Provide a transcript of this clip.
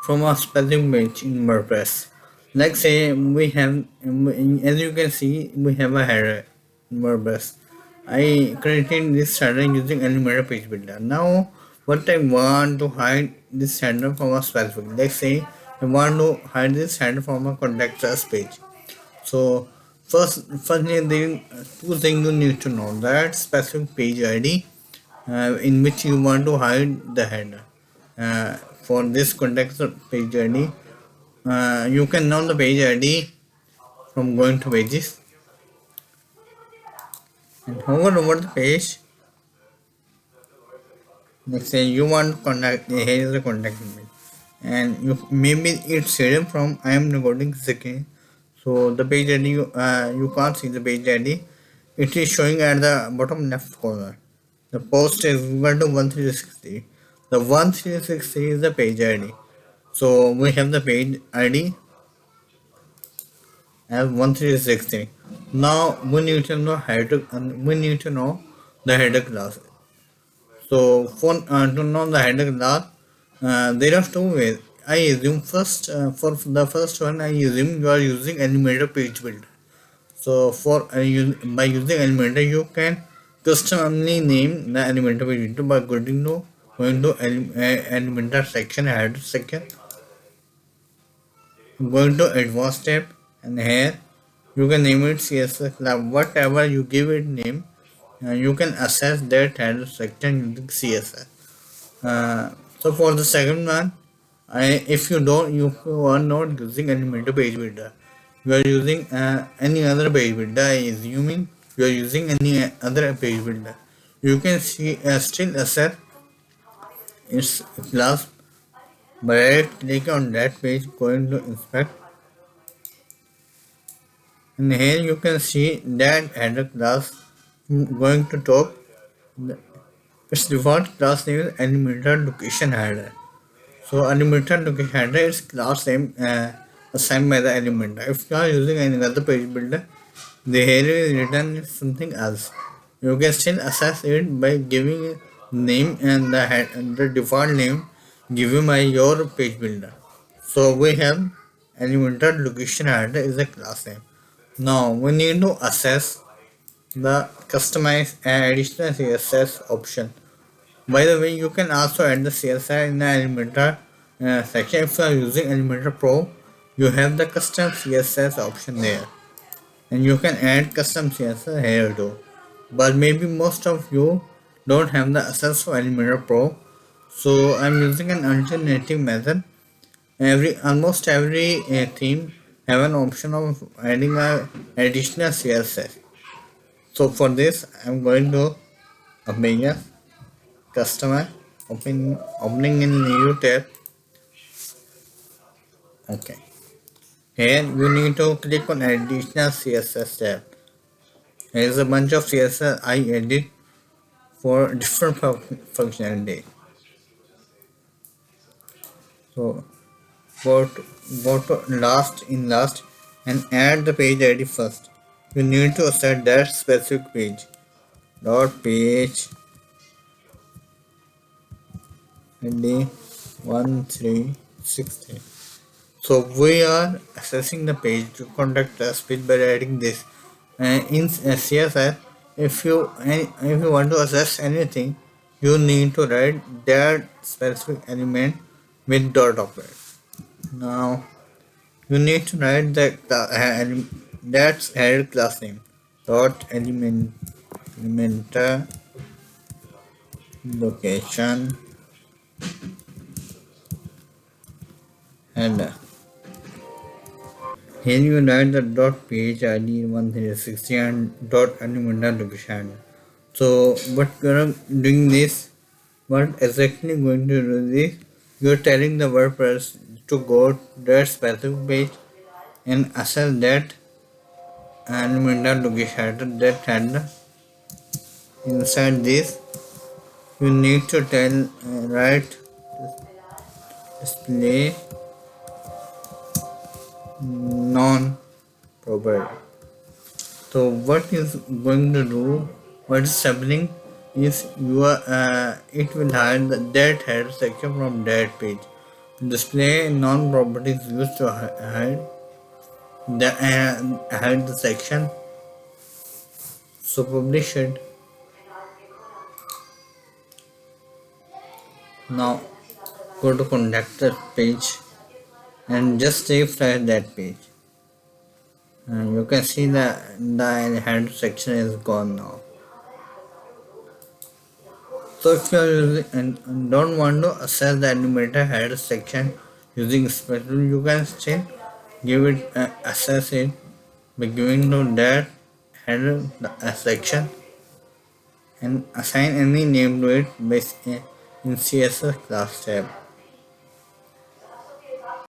from a specific page in WordPress. Like say we have, as you can see, we have a header in WordPress. I created this header using Elementor page builder. Now, what I want to hide this header from a specific. Let's say I want to hide this header from a contact us page. So firstly, there two things you need to know: that specific page ID in which you want to hide the header. For this context page ID, you can know the page ID from going to pages and hover over the page. Let's say you want to contact, here is the contact email, and you maybe it's hidden from I am recording second. So the page ID you can't see the page ID. It is showing at the bottom left corner. The post is equal to 1360. The 1360 is the page ID. So we have the page ID as 1360. Now we need to know the header class. So for to know the header class, there are two ways. I assume first for the first one, I assume you are using Elementor page builder. So for by using Elementor, you can customly name the Elementor page builder by going to Elementor section, header section, going to advanced tab, and here you can name it CSS class. Whatever you give it name, you can access that header section using CSS. So for the second one, if you are not using Elementor page builder, you are using any other page builder. Assuming you are using any other page builder, you can see still access its class by right click on that page, going to inspect, and here you can see that header class. Going to top, its default class name is Elementor location header. So Elementor location header is class name assigned by the Elementor. If you are using any other page builder, the header is written as something else. You can still access it by giving name and the default name given by your page builder. So we have Elementor location header is a class name. Now we need to access the customize and additional CSS option. By the way, you can also add the CSS in the Elementor section. If you are using Elementor Pro, you have the custom CSS option there, and you can add custom CSS here too. But maybe most of you don't have the access to Elementor Pro, so I'm using an alternative method. Almost every theme have an option of adding a additional CSS. So for this, I'm going to open a customer, opening in new tab. Okay. Here you need to click on additional CSS tab. Here is a bunch of CSS I edit for different functionality. So go to last and add the page ID first. You need to set that specific page. Page ID 1360. So we are accessing the page to contact us page by adding this. In CSS, if you want to access anything, you need to write that specific element with dot of it. Now you need to write that's header class name dot Elementor location header. Here you write the dot page ID 1360 and dot Elementor location. So what you're doing this, what exactly going to do this? You're telling the WordPress to go to that specific page and access that Elementor location that header. Inside this, you need to write display non-proper. So what is going to do? What is happening is it will hide that header section from that page. Display non-properties used to hide the section. So publish it. Now go to contactor page and just refresh that page. And you can see the header section is gone now. So if you are using and don't want to access the Elementor header section using special, you can still give it access it by giving to that header section and assign any name to it in CSS class tab.